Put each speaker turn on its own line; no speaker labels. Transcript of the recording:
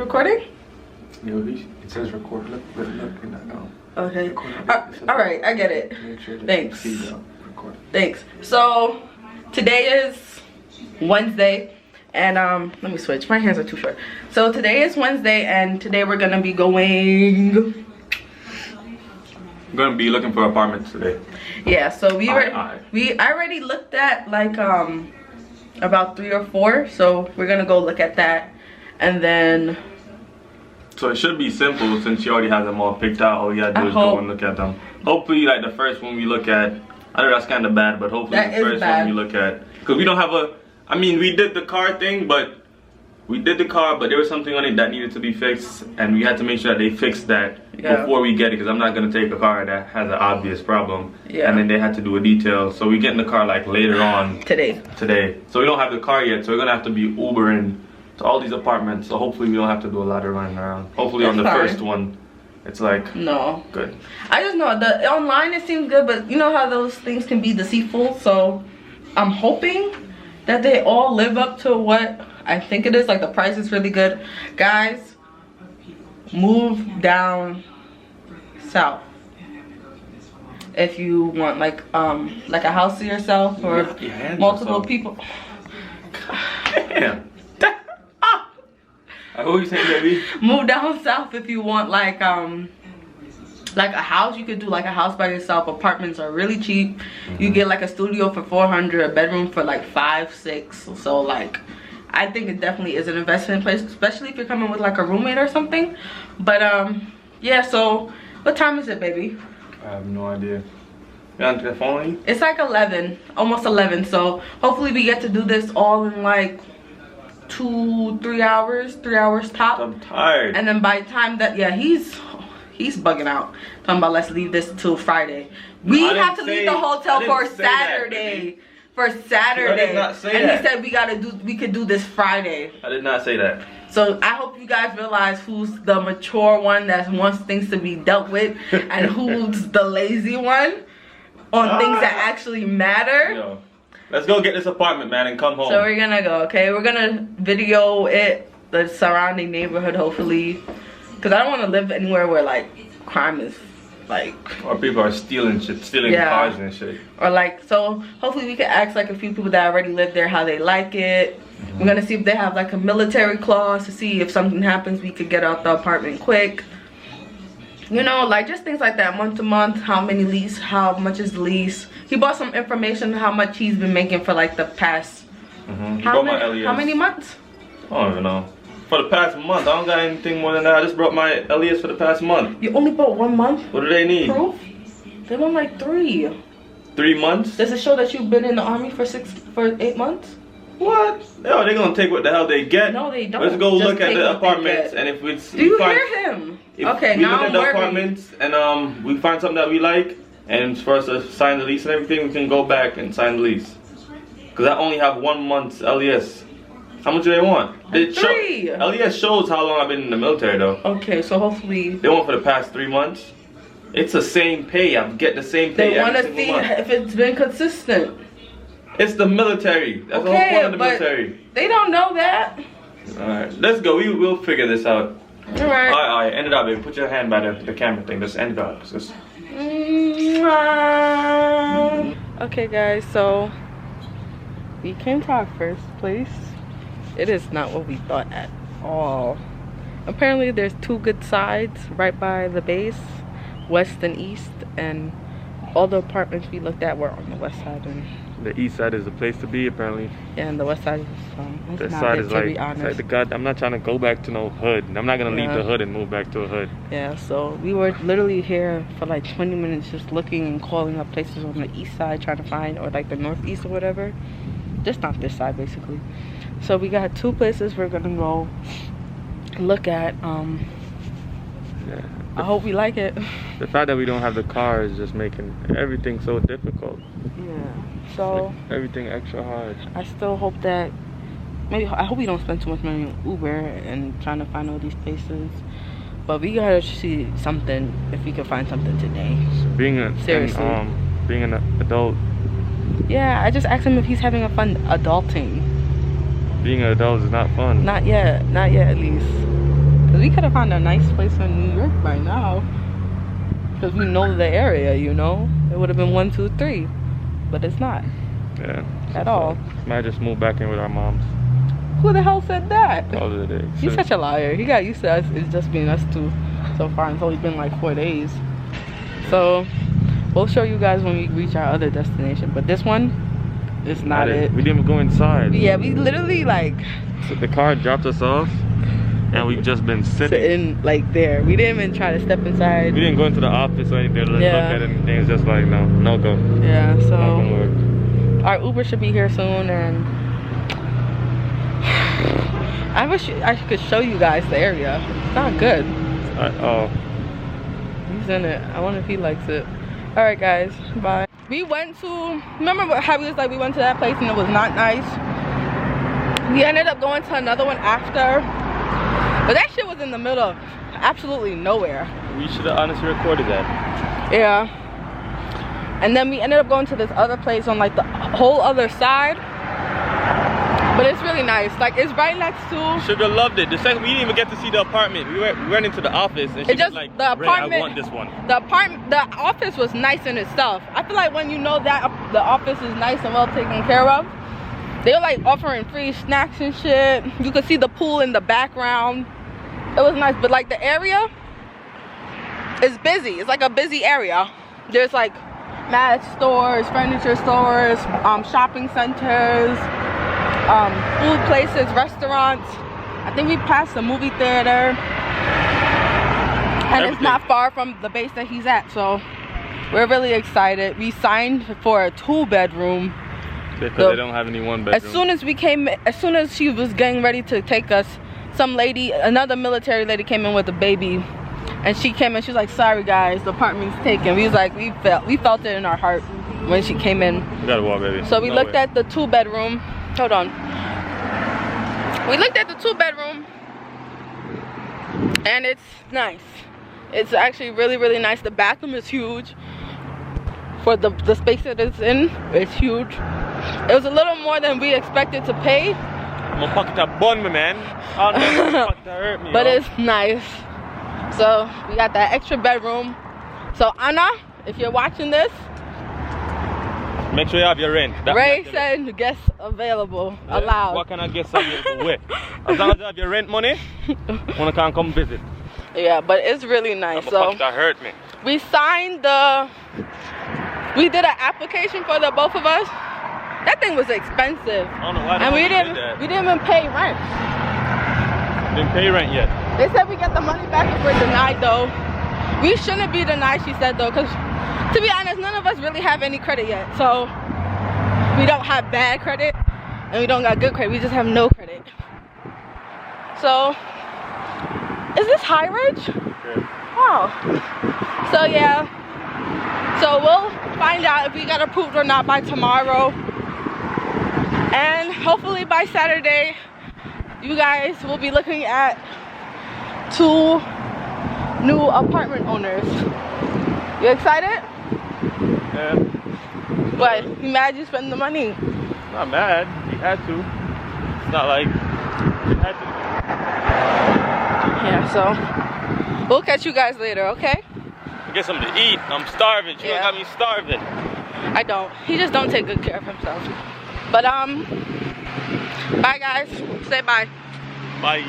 recording?
Yo, it says record. Look in that now.
Okay. All right, I get it.
Make sure that
Thanks.
you see the record.
Thanks. So today is Wednesday, and let me switch. My hands are too short. So today is Wednesday, and today we're gonna be going.
I'm gonna be looking for apartments today.
Yeah. So I already looked at like about 3 or 4. So we're gonna go look at that, and then.
So it should be simple since you already have them all picked out. All you gotta do is go and look at them. Hopefully, like the first one we look at, I know that's kind of bad, but hopefully the first one we look at, because we don't have a. I mean, we did the car thing, but there was something on it that needed to be fixed, and we had to make sure that they fixed that before we get it, because I'm not gonna take a car that has an obvious problem, and then they had to do a detail. So we get in the car like later on today. So we don't have the car yet, so we're gonna have to be Ubering to all these apartments. So hopefully we don't have to do a lot of running around. Hopefully on the first one, it's like good.
I just know the online it seems good, but you know how those things can be deceitful. So I'm hoping that they all live up to what I think it is. Like the price is really good, guys. Move down south if you want like a house to yourself or multiple people.
Damn. What you saying, baby?
Move down south if you want like a house. You could do like a house by yourself. Apartments are really cheap. You get like a studio for $400, a bedroom for like $500, $600. So like I think it definitely is an investment place, especially if you're coming with like a roommate or something. But yeah, so what time is it, baby?
I have no idea. You on the phone?
It's like 11, almost 11. So hopefully we get to do this all in like 2-3 hours, 3 hours top.
I'm tired.
And then by the time that he's bugging out, talking about let's leave this till Friday. We have to leave the hotel for Saturday. For Saturday.
I did not say
and
that.
he said we could do this Friday.
I did not say that.
So I hope you guys realize who's the mature one that wants things to be dealt with and who's the lazy one on things that actually matter.
Yo. Let's go get this apartment, man, and come home.
So we're gonna go, okay? We're gonna video it, the surrounding neighborhood, hopefully. Because I don't want to live anywhere where, like, crime is, like...
Or people are stealing shit, cars and shit.
Or, like, so hopefully we can ask, like, a few people that already live there how they like it. We're gonna see if they have, like, a military clause to see if something happens, we could get out the apartment quick. You know, like just things like that, month to month, how much is the lease. He bought some information how much he's been making for like the past how many months?
I don't even know. For the past month, I don't got anything more than that. I just brought my LES for the past month.
You only bought 1 month?
What do they need?
Proof? They want like 3.
3 months?
Does it show that you've been in the army for 8 months?
What? No, they're gonna take what the hell they get.
No, they don't.
Let's go look at the apartments, and if it's
do you hear him? Okay, now I'm worried. We look at the apartments and we find something that we like, and for us to sign the lease and everything, we can go back and sign the lease. Cause I only have 1 month's LES. How much do they want? 3.
LES shows how long I've been in the military though.
Okay, so hopefully
they want for the past 3 months. It's the same pay. I'm getting the same pay.
They want to see if it's been consistent.
It's the military. That's the whole point of the military.
They don't know that.
Alright, let's go. We'll figure this out.
Alright.
Alright, end it up, baby. Put your hand by the camera thing. Just end it up.
Okay, guys, so we came to our first place. It is not what we thought at all. Apparently, there's 2 good sides right by the base, west and east, and all the apartments we looked at were on the west side. And
the east side is the place to be, apparently.
Yeah, and the west side is
the side is like, the God. I'm not trying to go back to no hood. I'm not gonna leave the hood and move back to a hood.
Yeah, so we were literally here for like 20 minutes just looking and calling up places on the east side trying to find, or like the northeast or whatever. Just not this side, basically. So we got 2 places we're gonna go look at. I hope we like it.
The fact that we don't have the car is just making everything so difficult.
Yeah. So
like everything extra hard.
I still hope that I hope we don't spend too much money on Uber and trying to find all these places. But we gotta see something if we can find something today.
Seriously. Being an adult.
Yeah, I just asked him if he's having a fun adulting.
Being an adult is not fun.
Not yet at least. we could have found a nice place in New York by now. Because we know the area, you know? It would have been 1, 2, 3. But it's not.
Yeah.
At all.
Might just move back in with our moms.
Who the hell said that?
Call it a day.
He's such a liar. He got used to us. It's just being us two so far. It's only been like 4 days. So we'll show you guys when we reach our other destination. But this one is not it.
We didn't even go inside.
Yeah, we literally like...
So the car dropped us off. And we've just been sitting
like there. We didn't even try to step inside.
We didn't go into the office or anything. Look at anything. It's just like, no go.
Yeah, so our Uber should be here soon, and I wish I could show you guys the area. It's not good. He's in it. I wonder if he likes it. All right, guys. Bye. We went to, remember how we was like, we went to that place and it was not nice? We ended up going to another one after. But that shit was in the middle of absolutely nowhere.
We should have honestly recorded that.
Yeah. And then we ended up going to this other place on like the whole other side. But it's really nice. Like, it's right next to...
Should have loved it. The second, we didn't even get to see the apartment. We went into the office and she was like,
the apartment,
I want this one.
The office was nice in itself. I feel like when you know that the office is nice and well taken care of, they were like offering free snacks and shit. You could see the pool in the background. It was nice, but like the area is busy. It's like a busy area. There's like mad stores, furniture stores, shopping centers, food places, restaurants. I think we passed a movie theater. And it's not far from the base that he's at, so we're really excited. We signed for a 2-bedroom.
Because they don't have any 1-bedroom.
As soon as she was getting ready to take us, another military lady came in with a baby, and she came in. She was like, "Sorry guys, the apartment's taken." We was like, we felt it in our heart when she came in.
You gotta walk, baby.
So we looked at the 2-bedroom. Hold on. We looked at the 2-bedroom, and it's nice. It's actually really, really nice. The bathroom is huge. For the space that it's in, it's huge. It was a little more than we expected to pay.
I'm gonna pocket that bun, my man. Hurt me,
but it's nice. So we got that extra bedroom. So Anna, if you're watching this,
make sure you have your rent.
Ray said guests available, allowed.
What can I guess with? As long as you have your rent money, wanna come visit.
Yeah, but it's really nice. So
that hurt me.
We signed we did an application for the both of us. That thing was expensive.
I don't know why.
And we didn't even pay rent.
Didn't pay rent yet.
They said we get the money back if we're denied though. We shouldn't be denied, she said though, because to be honest, none of us really have any credit yet. So we don't have bad credit and we don't got good credit. We just have no credit. So is this High Ridge?
Yeah.
Oh. So yeah. So we'll find out if we got approved or not by tomorrow. And hopefully by Saturday, you guys will be looking at 2 new apartment owners. You excited?
Yeah.
What? You mad you spend the money?
Not mad. You had to. It's not like you had to.
Yeah, so we'll catch you guys later, okay?
Get something to eat. I'm starving. You got me starving.
I don't. He just don't take good care of himself. But bye guys. Say bye.
Bye.